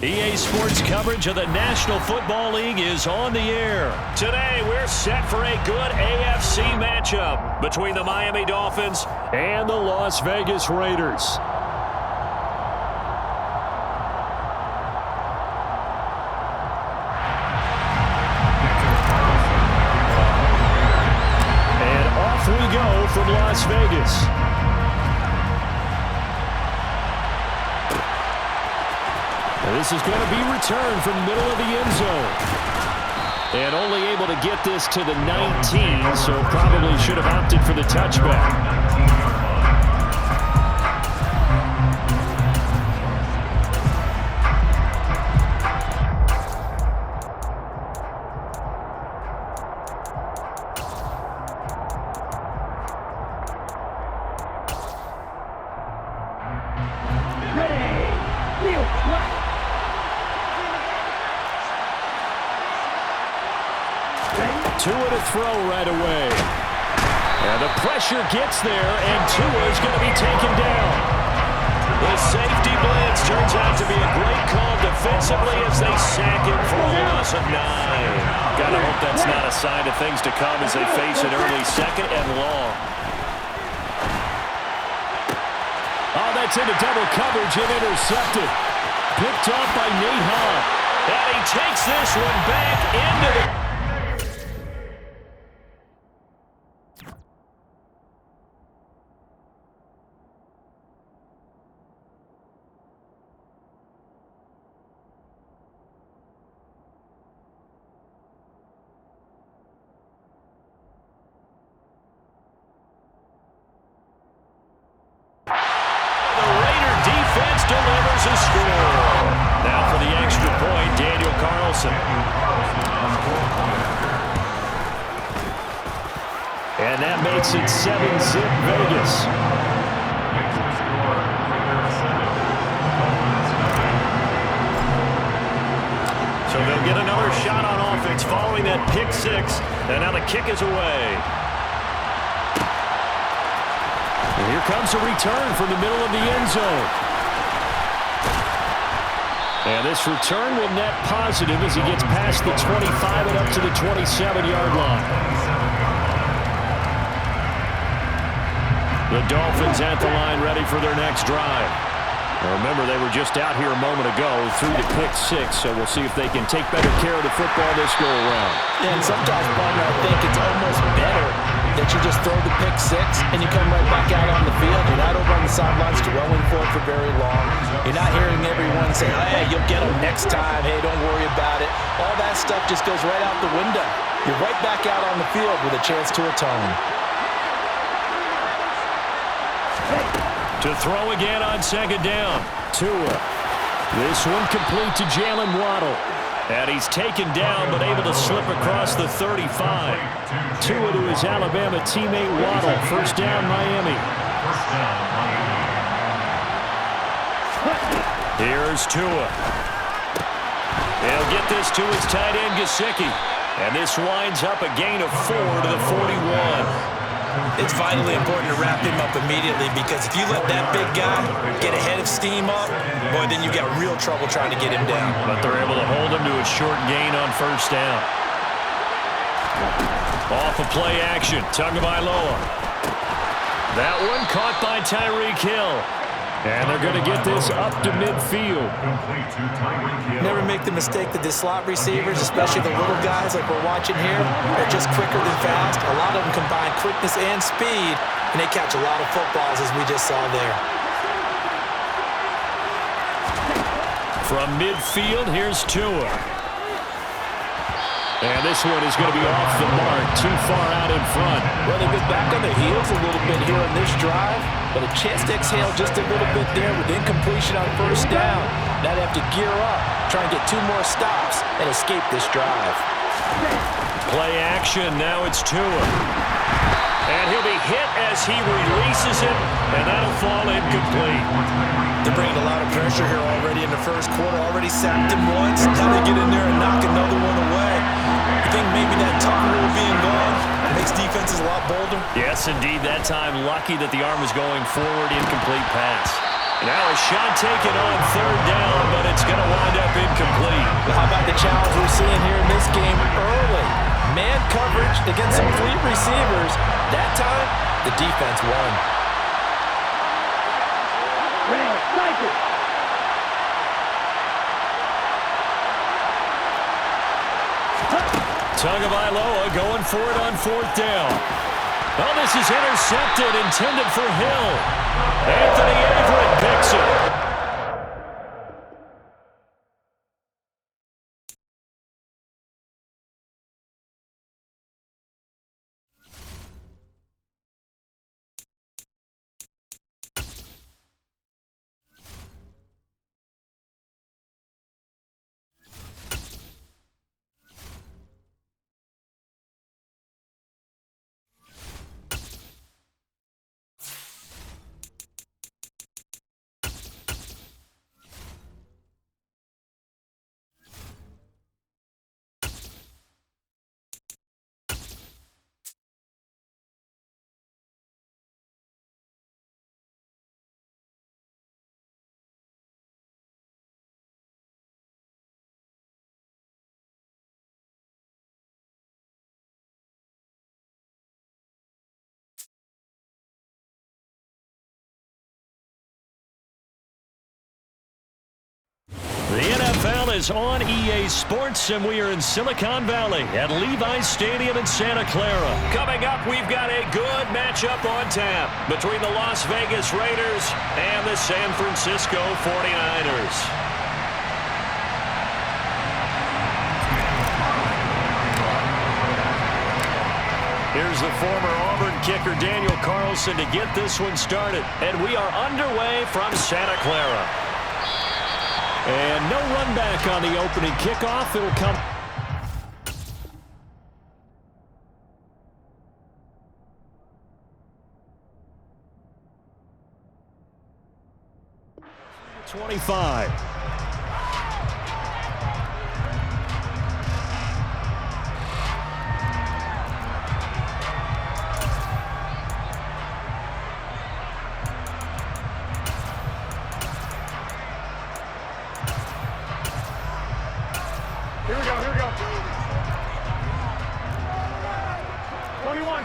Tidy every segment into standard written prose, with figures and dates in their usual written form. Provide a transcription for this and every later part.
EA Sports coverage of the National Football League is on the air. Today, we're set for a good AFC matchup between the Miami Dolphins and the Las Vegas Raiders. And off we go from Las Vegas. This is going to be returned from the middle of the end zone. And only able to get this to the 19, so probably should have opted for the touchback. Tua to throw right away. And the pressure gets there, and Tua is going to be taken down. The safety blitz turns out to be a great call defensively as they sack him for a loss of 9. Gotta hope that's not a sign of things to come as they face an early second and long. Oh, that's into double coverage and intercepted. Picked off by Nate Hall. And he takes this one back into the... delivers a score. Now for the extra point, Daniel Carlson. And that makes it 7-zip Vegas. So they'll get another shot on offense following that pick six. And now the kick is away. And here comes a return from the middle of the end zone. And this return will net positive as he gets past the 25 and up to the 27-yard line. The Dolphins at the line ready for their next drive. Now remember, they were just out here a moment ago through the pick six, so we'll see if they can take better care of the football this go-around. Yeah, and sometimes, partner, I think it's almost better that you just throw the pick six and you come right back out on the field. You're not over on the sidelines dwelling for it for very long. You're not hearing everyone say, hey, you'll get them next time. Hey, don't worry about it. All that stuff just goes right out the window. You're right back out on the field with a chance to atone. To throw again on second down. Tua. This one complete to Jalen Waddle. And he's taken down but able to slip across the 35. Tua to his Alabama teammate Waddle. First down, Miami. Here's Tua. He'll get this to his tight end, Gesicki. And this winds up a gain of 4 to the 41. It's vitally important to wrap him up immediately because if you let that big guy get a head of steam up, boy, then you got real trouble trying to get him down. But they're able to hold him to a short gain on first down. Off of play action, Tagovailoa. That one caught by Tyreek Hill. And they're going to get this up to midfield. Never make the mistake that the slot receivers, especially the little guys like we're watching here, are just quicker than fast. A lot of them combine quickness and speed, and they catch a lot of footballs as we just saw there. From midfield, here's Tua. And this one is going to be off the mark, too far out in front. Well, they've been back on their heels a little bit here on this drive, but a chance to exhale just a little bit there with incompletion on first down. Now they have to gear up, try and get 2 more stops, and escape this drive. Play action, now it's Tua. And he'll be hit as he releases it, and that'll fall incomplete. They're bringing a lot of pressure here already in the first quarter. Already sacked him once. Now they get in there and knock another one away. You think maybe that tuck rule being gone makes defenses a lot bolder? Yes, indeed. That time, lucky that the arm was going forward, incomplete pass. Now a shot taken on third down, but it's going to wind up incomplete. How about the challenge we're seeing here in this game early? Man coverage against some fleet receivers. That time, the defense won. Tagovailoa going for it on fourth down. Oh, this is intercepted, intended for Hill. Anthony Everett picks it. The NFL is on EA Sports, and we are in Silicon Valley at Levi's Stadium in Santa Clara. Coming up, we've got a good matchup on tap between the Las Vegas Raiders and the San Francisco 49ers. Here's the former Auburn kicker Daniel Carlson to get this one started. And we are underway from Santa Clara. And no run back on the opening kickoff. It'll come. $25. Here we go. 21.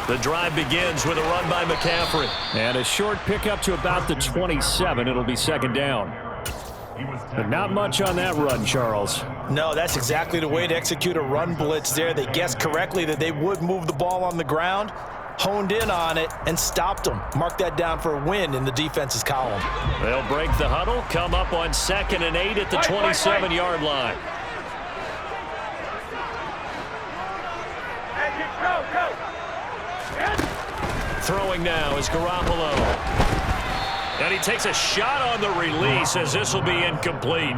The drive begins with a run by McCaffrey. And a short pickup to about the 27. It'll be second down. But not much on that run, Charles. No, that's exactly the way to execute a run blitz there. They guessed correctly that they would move the ball on the ground, honed in on it, and stopped them. Mark that down for a win in the defense's column. They'll break the huddle, come up on 2nd and 8 at the 27-yard line. Throwing now is Garoppolo. And he takes a shot on the release as this will be incomplete.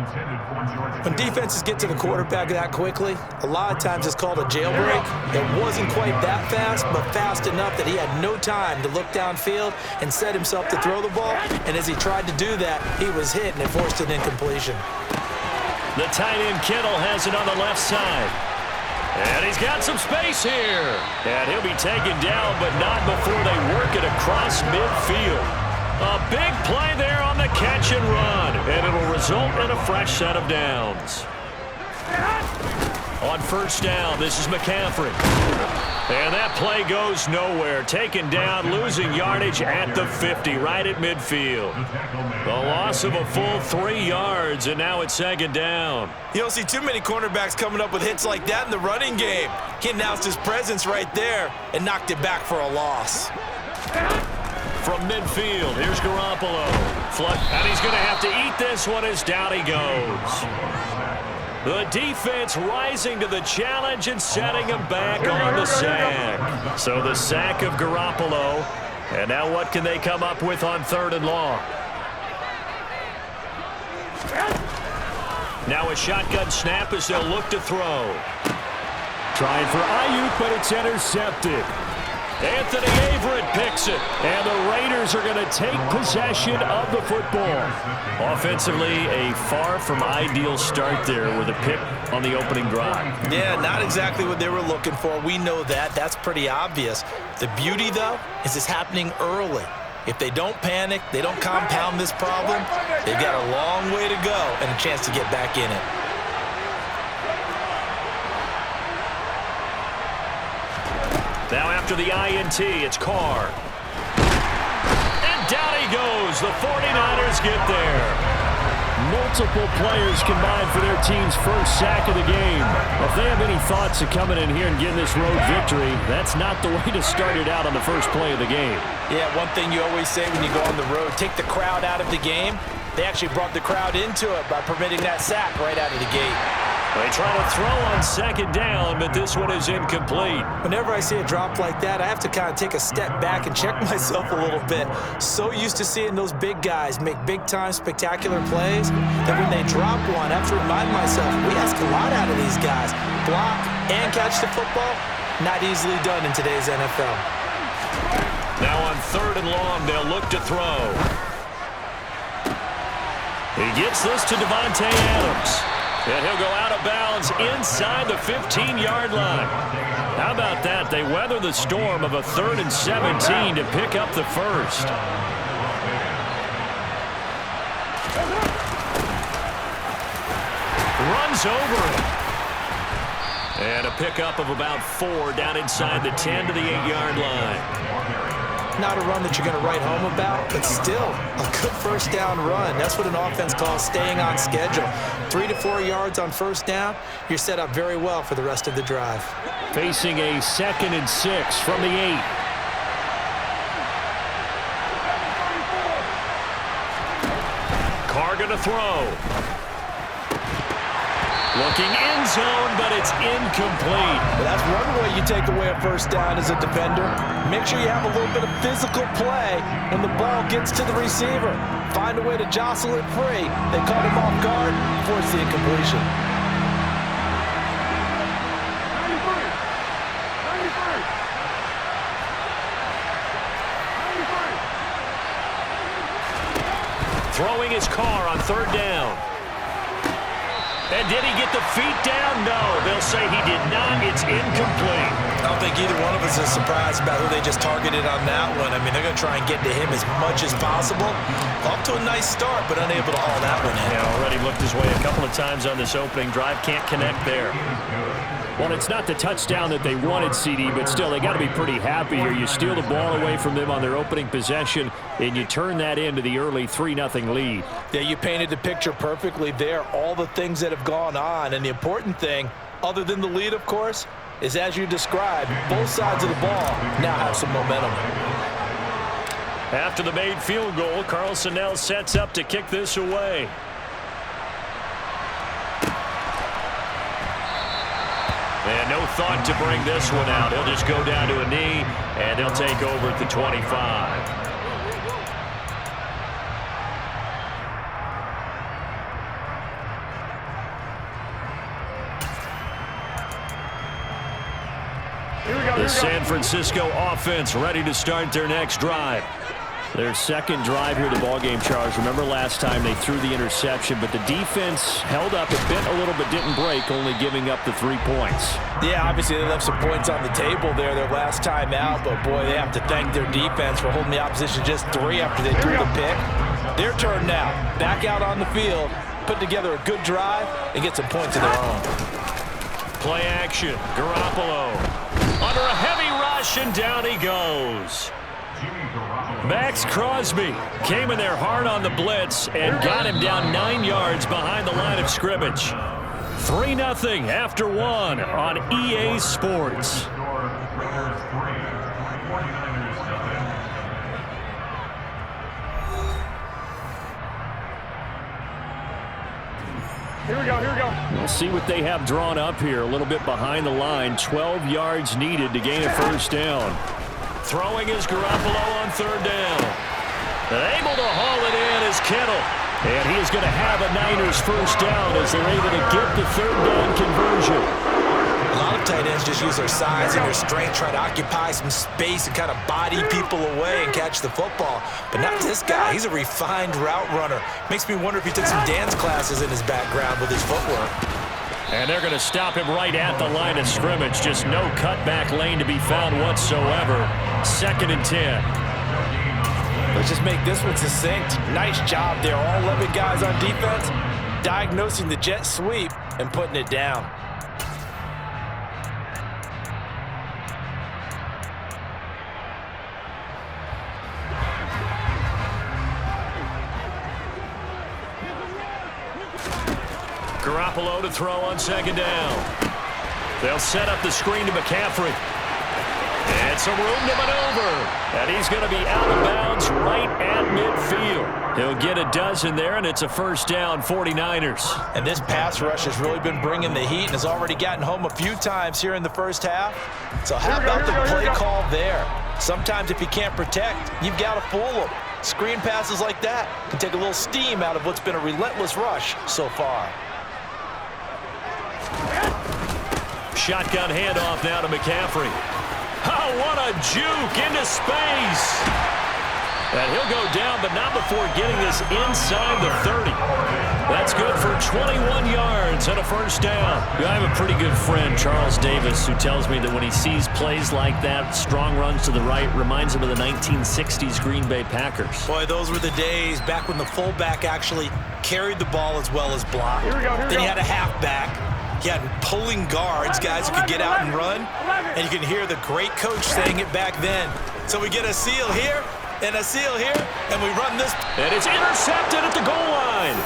When defenses get to the quarterback that quickly, a lot of times it's called a jailbreak. It wasn't quite that fast, but fast enough that he had no time to look downfield and set himself to throw the ball. And as he tried to do that, he was hit and it forced an incompletion. The tight end Kittle has it on the left side. And he's got some space here. And he'll be taken down, but not before they work it across midfield. A big play there on the catch and run, and it'll result in a fresh set of downs. On first down, this is McCaffrey. And that play goes nowhere. Taken down, losing yardage at the 50, right at midfield. The loss of a full 3 yards, and now it's second down. You don't see too many cornerbacks coming up with hits like that in the running game. He announced his presence right there and knocked it back for a loss. From midfield, here's Garoppolo. And he's going to have to eat this one as down he goes. The defense rising to the challenge and setting him back on the sack. So the sack of Garoppolo. And now what can they come up with on 3rd and long? Now a shotgun snap as they'll look to throw. Trying for Ayuk, but it's intercepted. Anthony Averett picks it, and the Raiders are going to take possession of the football. Offensively, a far from ideal start there with a pick on the opening drive. Yeah, not exactly what they were looking for. We know that. That's pretty obvious. The beauty, though, is it's happening early. If they don't panic, they don't compound this problem, they've got a long way to go and a chance to get back in it. Now after the INT, it's Carr. And down he goes. The 49ers get there. Multiple players combined for their team's first sack of the game. If they have any thoughts of coming in here and getting this road victory, that's not the way to start it out on the first play of the game. Yeah, one thing you always say when you go on the road, take the crowd out of the game. They actually brought the crowd into it by permitting that sack right out of the gate. They try to throw on second down, but this one is incomplete. Whenever I see a drop like that, I have to kind of take a step back and check myself a little bit. So used to seeing those big guys make big-time, spectacular plays that when they drop one, I have to remind myself, we ask a lot out of these guys. Block and catch the football, not easily done in today's NFL. Now on 3rd and long, they'll look to throw. He gets this to Devontae Adams. And he'll go out of bounds inside the 15-yard line. How about that? They weather the storm of a 3rd and 17 to pick up the first. Runs over it. And a pickup of about 4 down inside the 10 to the 8-yard line. Not a run that you're going to write home about, but still a good first down run. That's what an offense calls staying on schedule. 3 to 4 yards on first down, you're set up very well for the rest of the drive. Facing a 2nd and 6 from the 8. Carr going to throw. Looking end zone, but it's incomplete. Well, that's one way you take away a first down as a defender. Make sure you have a little bit of physical play when the ball gets to the receiver. Find a way to jostle it free. They caught him off guard, force the incompletion. Throwing his Carr on 3rd down. And did he get the feet down? No, they'll say he did not. It's incomplete. I don't think either one of us is surprised about who they just targeted on that one. I mean, they're going to try and get to him as much as possible. Off to a nice start, but unable to haul that one in. Yeah, already looked his way a couple of times on this opening drive. Can't connect there. Well, it's not the touchdown that they wanted, CD, but still, they got to be pretty happy here. You steal the ball away from them on their opening possession, and you turn that into the early 3-0 lead. Yeah, you painted the picture perfectly there. All the things that have gone on, and the important thing, other than the lead, of course, is as you described, both sides of the ball now have some momentum. After the made field goal, Carlson now sets up to kick this away. And no thought to bring this one out. He'll just go down to a knee, and he'll take over at the 25. The San Francisco offense ready to start their next drive. Their second drive here of the ballgame, Charles. Remember last time they threw the interception, but the defense held up, it bent a little but didn't break, only giving up the 3 points. Yeah, obviously they left some points on the table there their last time out, but boy, they have to thank their defense for holding the opposition just 3 after they threw the pick. Their turn now. Back out on the field, put together a good drive, and get some points of their own. Play action. Garoppolo under a heavy rush, and down he goes. Max Crosby came in there hard on the blitz and got him down 9 yards behind the line of scrimmage. 3-0 after 1 on EA Sports. Here we go. We'll see what they have drawn up here. A little bit behind the line. 12 yards needed to gain a first down. Throwing is Garoppolo on 3rd down. Able to haul it in is Kittle. And he is going to have a Niners first down as they're able to get the 3rd down conversion. A lot of of tight ends just use their size and their strength, try to occupy some space and kind of body people away and catch the football. But not this guy. He's a refined route runner. Makes me wonder if he took some dance classes in his background with his footwork. And they're going to stop him right at the line of scrimmage. Just no cutback lane to be found whatsoever. 2nd and 10. Let's just make this one succinct. Nice job there. All 11 guys on defense diagnosing the jet sweep and putting it down. Garoppolo to throw on 2nd down. They'll set up the screen to McCaffrey. And some room to maneuver. And he's going to be out of bounds right at midfield. He'll get a dozen there, and it's a 1st down, 49ers. And this pass rush has really been bringing the heat and has already gotten home a few times here in the first half. So how about the play call there? Sometimes if you can't protect, you've got to fool them. Screen passes like that can take a little steam out of what's been a relentless rush so far. Shotgun handoff now to McCaffrey. Oh, what a juke into space. And he'll go down, but not before getting this inside the 30. That's good for 21 yards and a 1st down. I have a pretty good friend, Charles Davis, who tells me that when he sees plays like that, strong runs to the right, reminds him of the 1960s Green Bay Packers. Boy, those were the days back when the fullback actually carried the ball as well as blocked. Then he had a halfback. He had pulling guards, guys who could get out and run. And you can hear the great coach saying it back then. So we get a seal here and a seal here, and we run this. And it's intercepted at the goal line.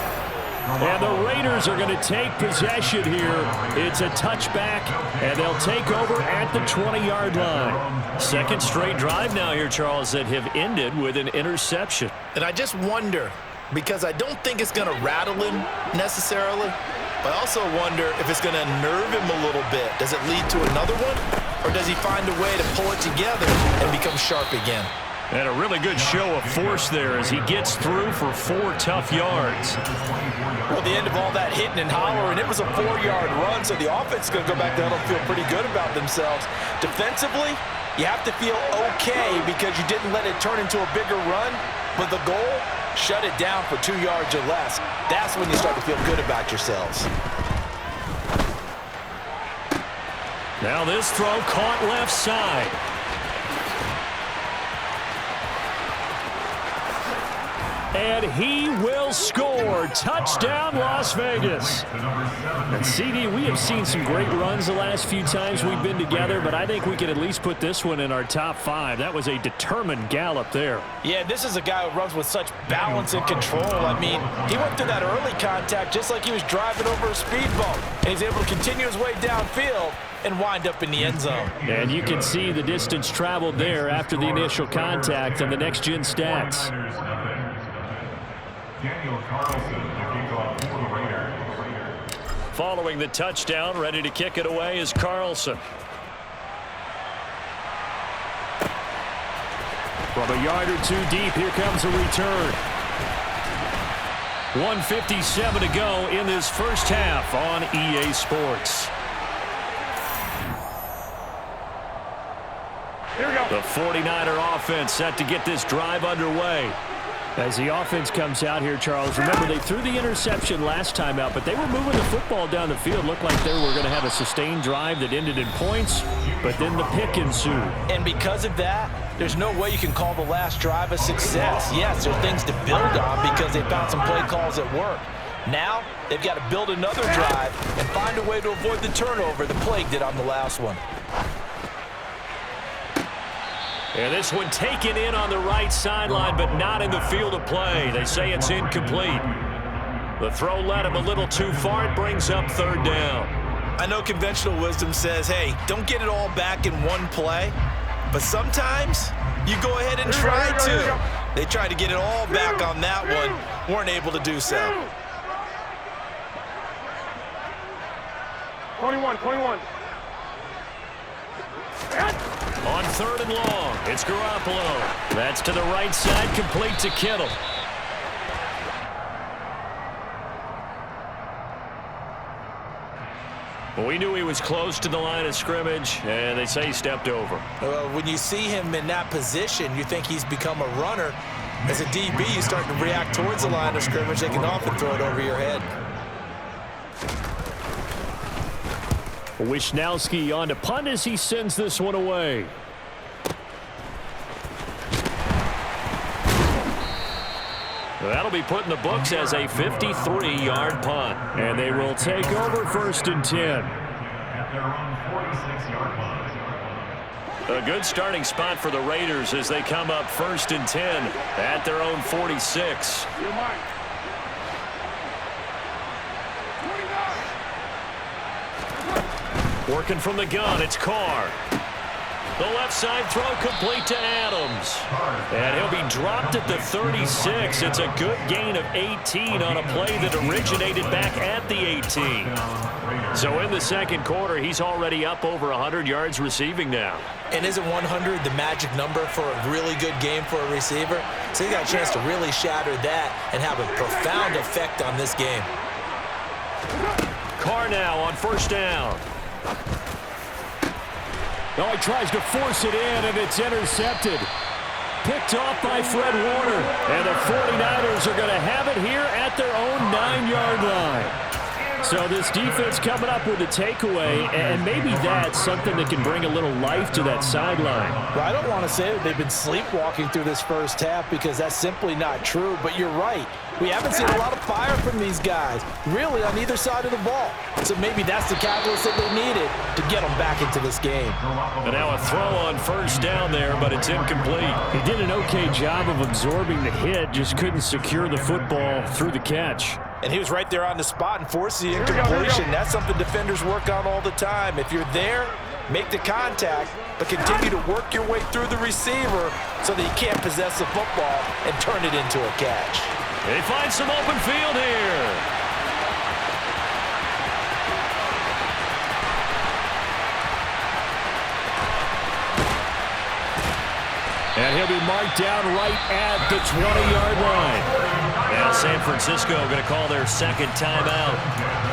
And the Raiders are going to take possession here. It's a touchback, and they'll take over at the 20-yard line. 2nd straight drive now here, Charles, that have ended with an interception. And I just wonder, because I don't think it's going to rattle him necessarily, but I also wonder if it's going to nerve him a little bit. Does it lead to another one, or does he find a way to pull it together and become sharp again? And a really good show of force there as he gets through for 4 tough yards. Well, the end of all that hitting and hollering, it was a 4-yard run, so the offense is going to go back there and feel pretty good about themselves. Defensively, you have to feel okay because you didn't let it turn into a bigger run, but the goal, shut it down for 2 yards or less. That's when you start to feel good about yourselves. Now this throw caught left side. And he will score. Touchdown, Las Vegas. And CD, we have seen some great runs the last few times we've been together, but I think we can at least put this one in our top 5. That was a determined gallop there. Yeah, this is a guy who runs with such balance and control. I mean, he went through that early contact just like he was driving over a speed bump. And he's able to continue his way downfield and wind up in the end zone. And you can see the distance traveled there after the initial contact and the next-gen stats. Following the touchdown, ready to kick it away is Carlson. From a yard or 2 deep, here comes a return. 1:57 to go in this first half on EA Sports. Here we go. The 49er offense set to get this drive underway. As the offense comes out here, Charles, remember they threw the interception last time out, but they were moving the football down the field. Looked like they were going to have a sustained drive that ended in points, but then the pick ensued. And because of that, there's no way you can call the last drive a success. Yes, there's things to build on because they found some play calls that work. Now, they've got to build another drive and find a way to avoid the turnover the plague did on the last one. And this one taken in on the right sideline, but not in the field of play. They say it's incomplete. The throw led him a little too far. It brings up 3rd down. I know conventional wisdom says, hey, don't get it all back in one play. But sometimes you go ahead and try to. They tried to get it all back on that one. Weren't able to do so. 21. On 3rd and long, it's Garoppolo. That's to the right side, complete to Kittle. Well, we knew he was close to the line of scrimmage, and they say he stepped over. When you see him in that position, you think he's become a runner. As a DB, you start to react towards the line of scrimmage. They can often throw it over your head. Wisnowski on to punt as he sends this one away. That'll be put in the books as a 53-yard punt. And they will take over 1st and 10. At their own 46-yard line. A good starting spot for the Raiders as they come up 1st and 10 at their own 46. Working from the gun, it's Carr. The left side throw complete to Adams. And he'll be dropped at the 36. It's a good gain of 18 on a play that originated back at the 18. So in the second quarter, he's already up over 100 yards receiving now. And isn't 100 the magic number for a really good game for a receiver? So he got a chance to really shatter that and have a profound effect on this game. Carr now on 1st down. Oh, he tries to force it in, and it's intercepted. Picked off by Fred Warner. And the 49ers are going to have it here at their own 9-yard line. So this defense coming up with a takeaway, and maybe that's something that can bring a little life to that sideline. Well, I don't want to say that they've been sleepwalking through this first half because that's simply not true, but you're right. We haven't seen a lot of fire from these guys, really, on either side of the ball. So maybe that's the catalyst that they needed to get them back into this game. And now a throw on 1st down there, but it's incomplete. He did an okay job of absorbing the hit, just couldn't secure the football through the catch. And he was right there on the spot and forced the incompletion. That's something defenders work on all the time. If you're there, make the contact, but continue to work your way through the receiver so that you can't possess the football and turn it into a catch. They find some open field here. And he'll be marked down right at the 20-yard line. Now San Francisco going to call their second timeout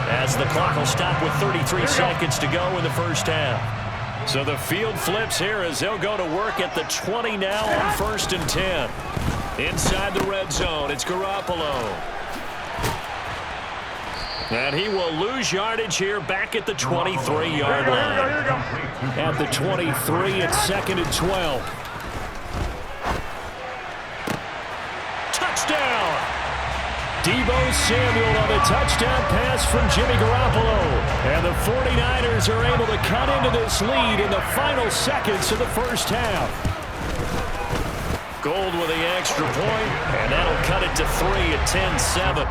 as the clock will stop with 33 seconds to go in the first half. So the field flips here as they'll go to work at the 20 now on 1st and 10. Inside the red zone, it's Garoppolo. And he will lose yardage here back at the 23-yard line. At the 23, it's 2nd and 12. Touchdown! Deebo Samuel on the touchdown pass from Jimmy Garoppolo. And the 49ers are able to cut into this lead in the final seconds of the first half. Gold with the extra point, and that'll cut it to 3 at 10-7.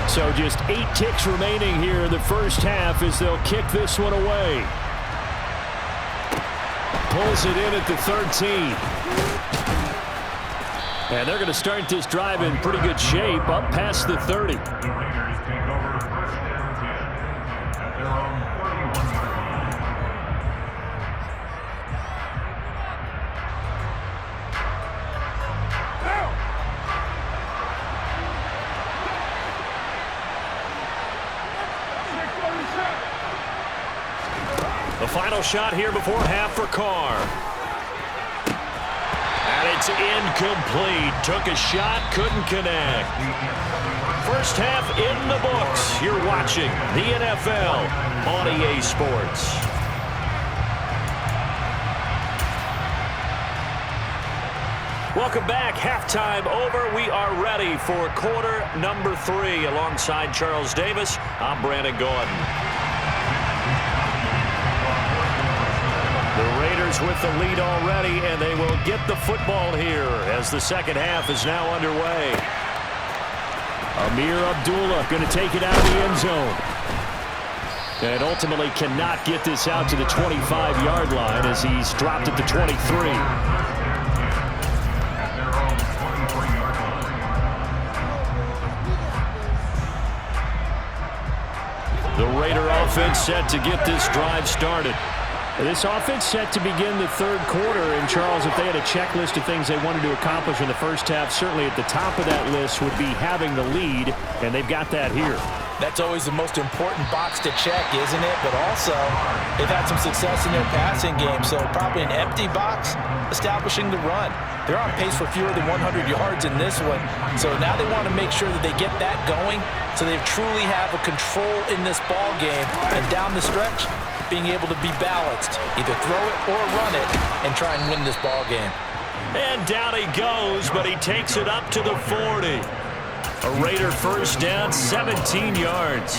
So just 8 ticks remaining here in the first half as they'll kick this one away. Pulls it in at the 13. And they're going to start this drive in pretty good shape up past the 30. The final shot here before half for Carr. And it's incomplete. Took a shot, couldn't connect. First half in the books. You're watching the NFL on EA Sports. Welcome back. Halftime over. We are ready for quarter number 3. Alongside Charles Davis, I'm Brandon Gordon. The Raiders with the lead already, and they will get the football here as the second half is now underway. Amir Abdullah going to take it out of the end zone. And ultimately cannot get this out to the 25-yard line as he's dropped at the 23. The Raider offense set to get this drive started. This offense set to begin the third quarter. And, Charles, if they had a checklist of things they wanted to accomplish in the first half, certainly at the top of that list would be having the lead, and they've got that here. That's always the most important box to check, isn't it? But also, they've had some success in their passing game, so probably an empty box, establishing the run. They're on pace for fewer than 100 yards in this one, so now they want to make sure that they get that going so they truly have a control in this ball game, and down the stretch, being able to be balanced, either throw it or run it, and try and win this ball game. And down he goes, but he takes it up to the 40. A Raider first down, 17 yards.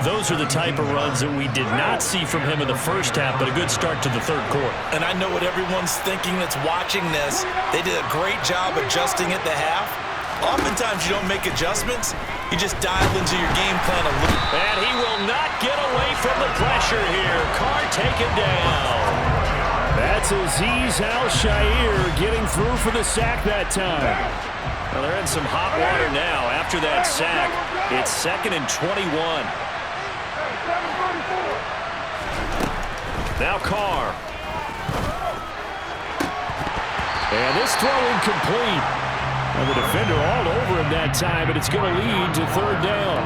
Those are the type of runs that we did not see from him in the first half, but a good start to the third quarter. And I know what everyone's thinking that's watching this. They did a great job adjusting at the half. Oftentimes you don't make adjustments. You just dial into your game plan a little. And he will not get away from the pressure here. Carr taken down. That's Azeez Al-Shaair getting through for the sack that time. Well, they're in some hot water now. After that sack, it's 2nd and 21. Now Carr. And this throw incomplete. And the defender all over him that time, but it's going to lead to third down.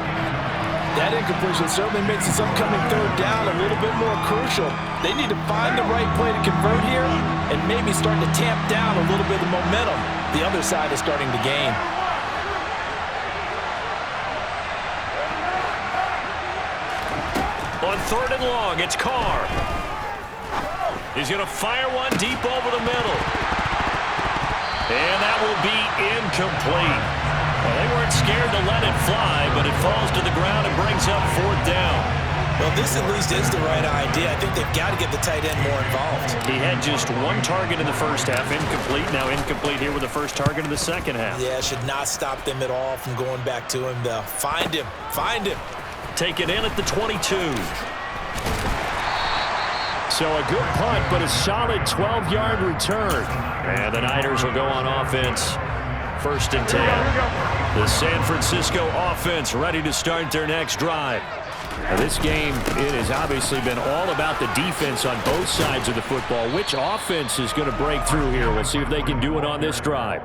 That incompletion certainly makes this upcoming third down a little bit more crucial. They need to find the right play to convert here and maybe start to tamp down a little bit of momentum. The other side is starting to gain. On 3rd and long, it's Carr. He's going to fire one deep over the middle. And that will be incomplete. Well, they weren't scared to let it fly, but it falls to the ground and brings up 4th down. Well, this at least is the right idea. I think they've got to get the tight end more involved. He had just one target in the first half, incomplete. Now incomplete here with the first target of the second half. Yeah, should not stop them at all from going back to him, though. Find him. Find him. Take it in at the 22. So a good punt, but a solid 12-yard return. And the Niners will go on offense. 1st and 10. The San Francisco offense ready to start their next drive. Now this game, it has obviously been all about the defense on both sides of the football. Which offense is going to break through here? We'll see if they can do it on this drive.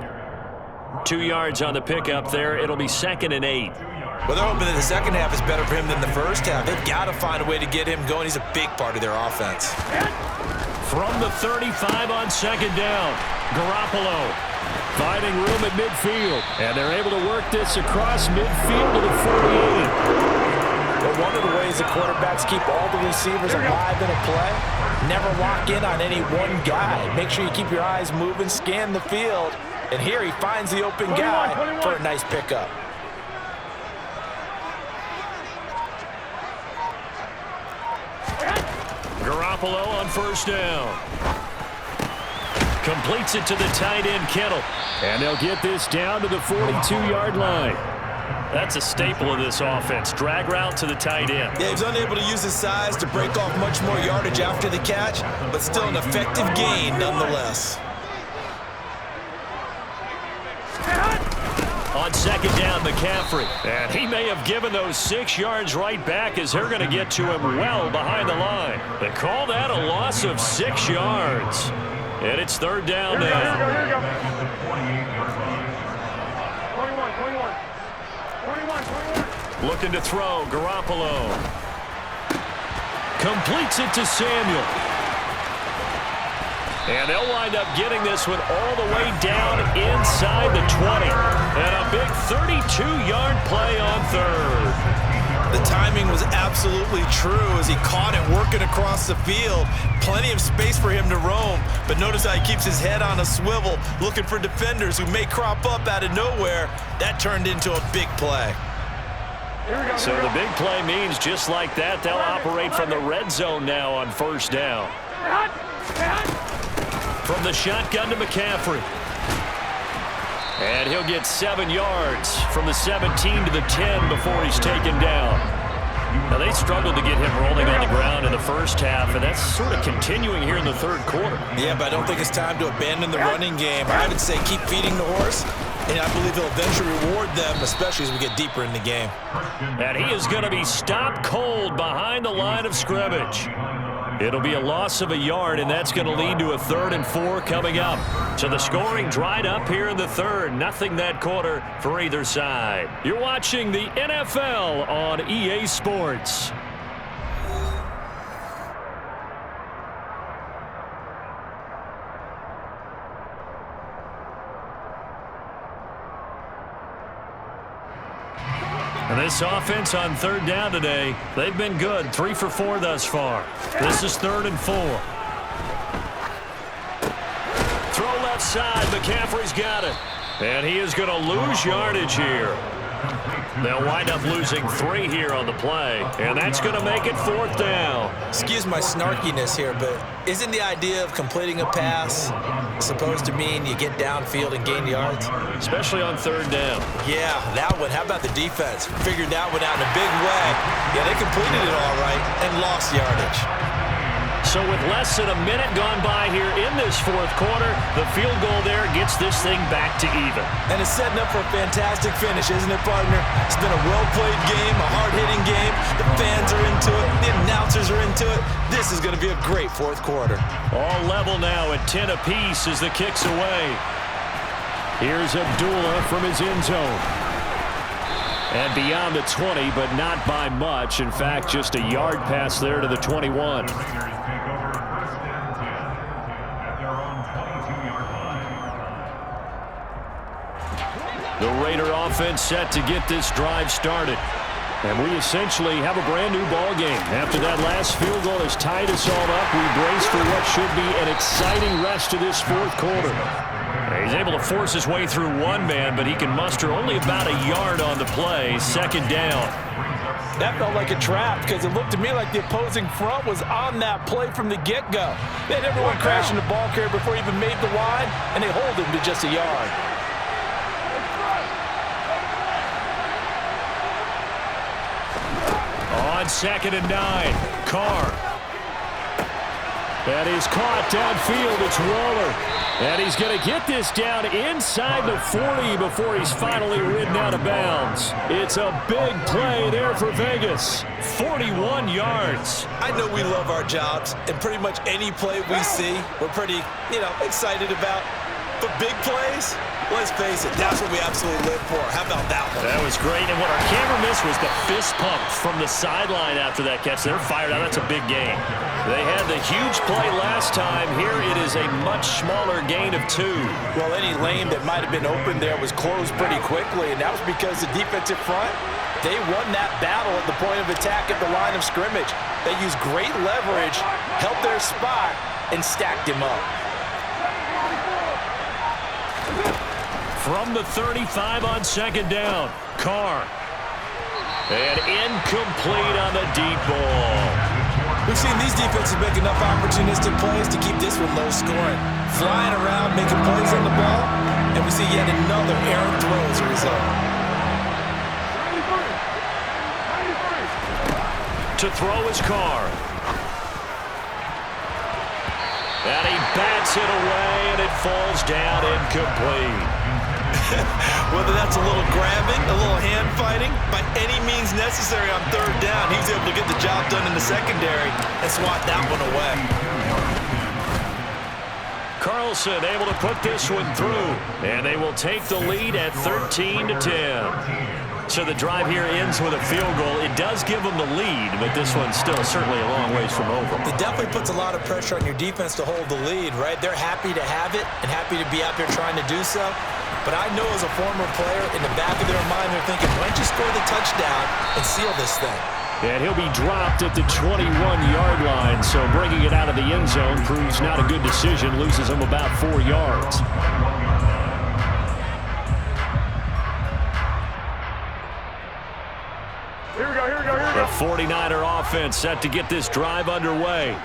2 yards on the pickup there. It'll be 2nd and 8. Well, they're hoping that the second half is better for him than the first half. They've got to find a way to get him going. He's a big part of their offense. From the 35 on 2nd down, Garoppolo finding room at midfield. And they're able to work this across midfield to the 48. Well, one of the ways the quarterbacks keep all the receivers alive in a play, never lock in on any one guy. Make sure you keep your eyes moving, scan the field. And here he finds the open guy for a nice pickup. Garoppolo on 1st down. Completes it to the tight end, Kittle. And they'll get this down to the 42-yard line. That's a staple of this offense. Drag route to the tight end. Yeah, he's unable to use his size to break off much more yardage after the catch, but still an effective gain nonetheless. On 2nd down, McCaffrey. And he may have given those 6 yards right back as they're going to get to him well behind the line. They call that a loss of 6 yards. And it's 3rd down now. Looking to throw, Garoppolo. Completes it to Samuel. And they'll wind up getting this one all the way down inside the 20. And a big 32-yard play on 3rd. The timing was absolutely true as he caught it working across the field. Plenty of space for him to roam. But notice how he keeps his head on a swivel, looking for defenders who may crop up out of nowhere. That turned into a big play. So the big play means just like that, they'll operate from the red zone now on 1st down. From the shotgun to McCaffrey. And he'll get 7 yards from the 17 to the 10 before he's taken down. Now, they struggled to get him rolling on the ground in the first half, and that's sort of continuing here in the third quarter. Yeah, but I don't think it's time to abandon the running game. I would say keep feeding the horse, and I believe he'll eventually reward them, especially as we get deeper in the game. And he is going to be stopped cold behind the line of scrimmage. It'll be a loss of a yard, and that's going to lead to a 3rd and 4 coming up. So the scoring dried up here in the third. Nothing that quarter for either side. You're watching the NFL on EA Sports. And this offense on 3rd down today, they've been good. 3 for 4 thus far. This is 3rd and 4. Throw left side. McCaffrey's got it. And he is going to lose yardage here. They'll wind up losing 3 here on the play. And that's going to make it 4th down. Excuse my snarkiness here, but isn't the idea of completing a pass supposed to mean you get downfield and gain yards? Especially on 3rd down. Yeah, that one. How about the defense? Figured that one out in a big way. Yeah, they completed it all right and lost yardage. So with less than a minute gone by here in this 4th quarter, the field goal there gets this thing back to even. And it's setting up for a fantastic finish, isn't it, partner? It's been a well-played game, a hard-hitting game. The fans are into it. The announcers are into it. This is going to be a great 4th quarter. All level now at 10 apiece as the kick's away. Here's Abdullah from his end zone. And beyond the 20, but not by much. In fact, just a yard pass there to the 21. The Raider offense set to get this drive started. And we essentially have a brand new ball game. After that last field goal has tied us all up, we brace for what should be an exciting rest of this 4th quarter. He's able to force his way through one man, but he can muster only about a yard on the play. 2nd down. That felt like a trap because it looked to me like the opposing front was on that play from the get-go. They had everyone crashing the ball carrier before he even made the line, and they hold him to just a yard. On 2nd and 9, Carr. That is caught downfield. It's Waller. And he's going to get this down inside the 40 before he's finally ridden out of bounds. It's a big play there for Vegas. 41 yards. I know we love our jobs, and pretty much any play we see, we're pretty, excited about. But big plays, let's face it, that's what we absolutely live for. How about that one? That was great. And what our camera missed was the fist pump from the sideline after that catch. They're fired out. That's a big gain. They had the huge play last time. Here it is a much smaller gain of 2. Well, any lane that might have been open there was closed pretty quickly, and that was because the defensive front, they won that battle at the point of attack at the line of scrimmage. They used great leverage, held their spot, and stacked him up. From the 35 on 2nd down, Carr. And incomplete on the deep ball. We've seen these defenses make enough opportunistic plays to keep this one low scoring. Flying around, making plays on the ball, and we see yet another errant throw as a result. To throw is Carr. And he bats it away, and it falls down incomplete. Whether that's a little grabbing, a little hand fighting, by any means necessary on 3rd down, he's able to get the job done in the secondary and swat that one away. Carlson able to put this one through, and they will take the lead at 13-10. So the drive here ends with a field goal. It does give them the lead, but this one's still certainly a long ways from over. It definitely puts a lot of pressure on your defense to hold the lead, right? They're happy to have it and happy to be out there trying to do so. But I know as a former player, in the back of their mind, they're thinking, why don't you score the touchdown and seal this thing? And he'll be dropped at the 21-yard line, so bringing it out of the end zone proves not a good decision, loses him about 4 yards. Here we go. The 49er offense set to get this drive underway.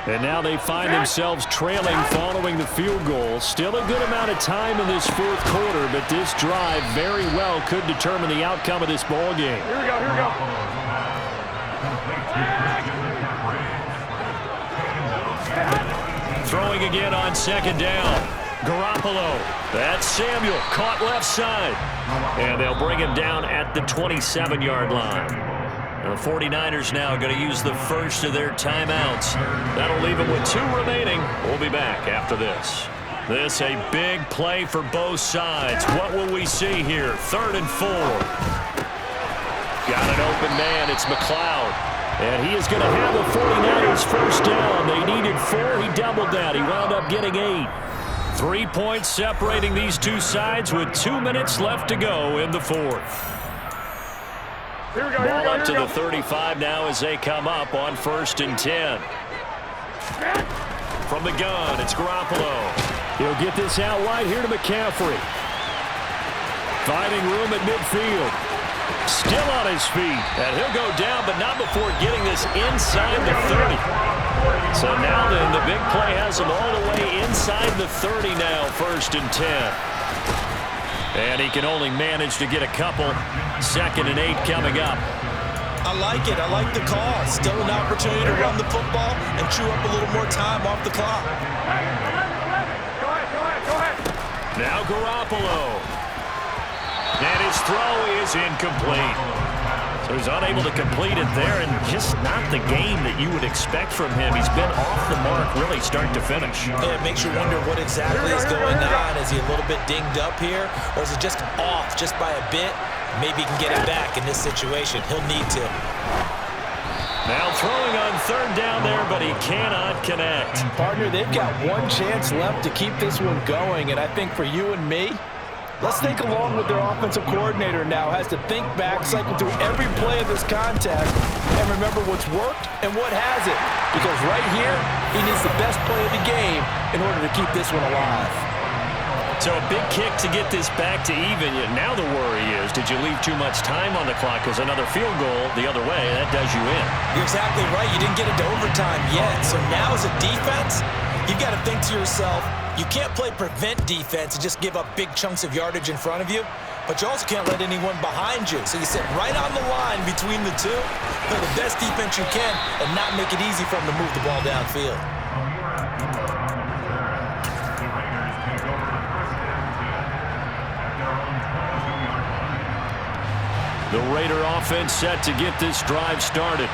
And now they find themselves trailing following the field goal. Still a good amount of time in this 4th quarter, but this drive very well could determine the outcome of this ball game. Here we go. Throwing again on 2nd down. Garoppolo. That's Samuel. Caught left side. And they'll bring him down at the 27-yard line. The 49ers now going to use the first of their timeouts. That'll leave them with 2 remaining. We'll be back after this. This a big play for both sides. What will we see here? 3rd and 4. Got an open man. It's McLeod. And he is going to have the 49ers first down. They needed 4. He doubled that. He wound up getting 8. 3 points separating these two sides with 2 minutes left to go in the 4th. Ball up to the 35 now as they come up on 1st and 10. From the gun, it's Garoppolo. He'll get this out wide here to McCaffrey. Finding room at midfield. Still on his feet. And he'll go down, but not before getting this inside the 30. So now then, the big play has him all the way inside the 30 now, 1st and 10. And he can only manage to get a couple. 2nd and 8 coming up. I like it. I like the call. Still an opportunity to run the football and chew up a little more time off the clock. Now Garoppolo. And his throw is incomplete. So he's unable to complete it there, and just not the game that you would expect from him. He's been off the mark really start to finish. Yeah, it makes you wonder what exactly is going on. Is he a little bit dinged up here, or is it just off just by a bit? Maybe he can get it back in this situation. He'll need to. Now throwing on 3rd down there, but he cannot connect. Partner, they've got 1 chance left to keep this one going, and I think for you and me, let's think along with their offensive coordinator now. Has to think back, cycle through every play of this contest, and remember what's worked and what hasn't. Because right here, he needs the best play of the game in order to keep this one alive. So a big kick to get this back to even. Now the worry is, did you leave too much time on the clock? Because another field goal the other way, that does you in. You're exactly right. You didn't get into overtime yet. So now as a defense, you've got to think to yourself, you can't play prevent defense and just give up big chunks of yardage in front of you, but you also can't let anyone behind you. So you sit right on the line between the two, play the best defense you can, and not make it easy for them to move the ball downfield. The Raider offense set to get this drive started.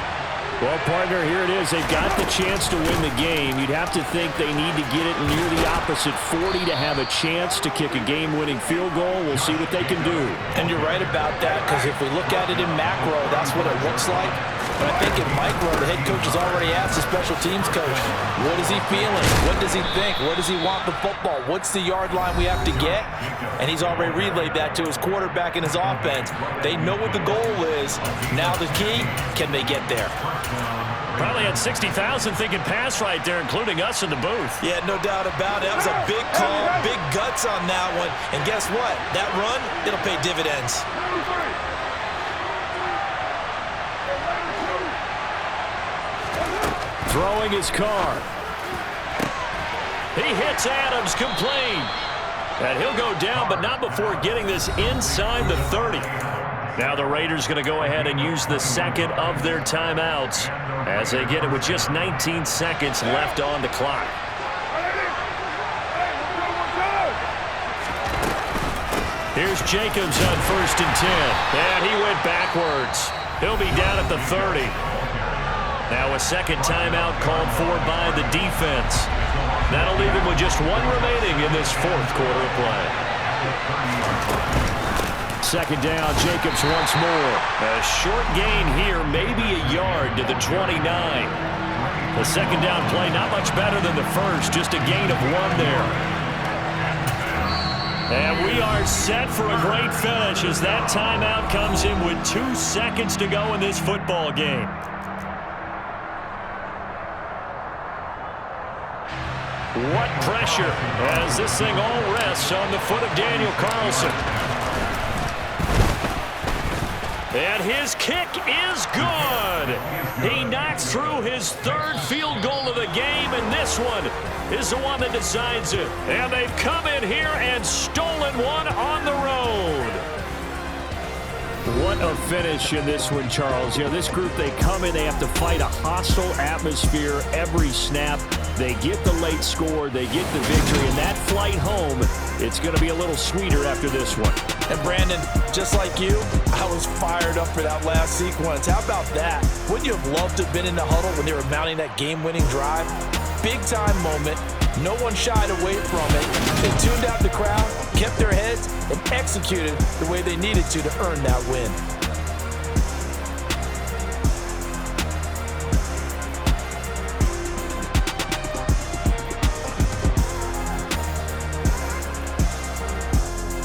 Well, partner, here it is. They've got the chance to win the game. You'd have to think they need to get it near the opposite 40 to have a chance to kick a game-winning field goal. We'll see what they can do. And you're right about that, because if we look at it in macro, that's what it looks like. But I think in micro, the head coach has already asked the special teams coach, what is he feeling? What does he think? Where does he want the football? What's the yard line we have to get? And he's already relayed that to his quarterback and his offense. They know what the goal is. Now the key, can they get there? Probably had 60,000 thinking pass right there, including us in the booth. Yeah, no doubt about it. That was a big call, big guts on that one. And guess what? That run, it'll pay dividends. Throwing his car. He hits Adams, complete. And he'll go down, but not before getting this inside the 30. Now the Raiders going to go ahead and use the 2nd of their timeouts as they get it with just 19 seconds left on the clock. Here's Jacobs on 1st and 10. And he went backwards. He'll be down at the 30. Now a 2nd timeout called for by the defense. That'll leave him with just 1 remaining in this 4th quarter of play. 2nd down, Jacobs once more. A short gain here, maybe a yard to the 29. The 2nd down play not much better than the first, just a gain of 1 there. And we are set for a great finish as that timeout comes in with 2 seconds to go in this football game. What pressure as this thing all rests on the foot of Daniel Carlson. And his kick is good. He knocks through his 3rd field goal of the game, and this one is the one that decides it. And they've come in here and stolen one on the road. What a finish in this one, Charles. You know, this group, they come in, they have to fight a hostile atmosphere every snap. They get the late score, they get the victory, and that flight home, it's going to be a little sweeter after this one. And Brandon, just like you, I was fired up for that last sequence. How about that? Wouldn't you have loved to have been in the huddle when they were mounting that game-winning drive? Big-time moment. No one shied away from it. They tuned out the crowd, kept their heads, and executed the way they needed to earn that win.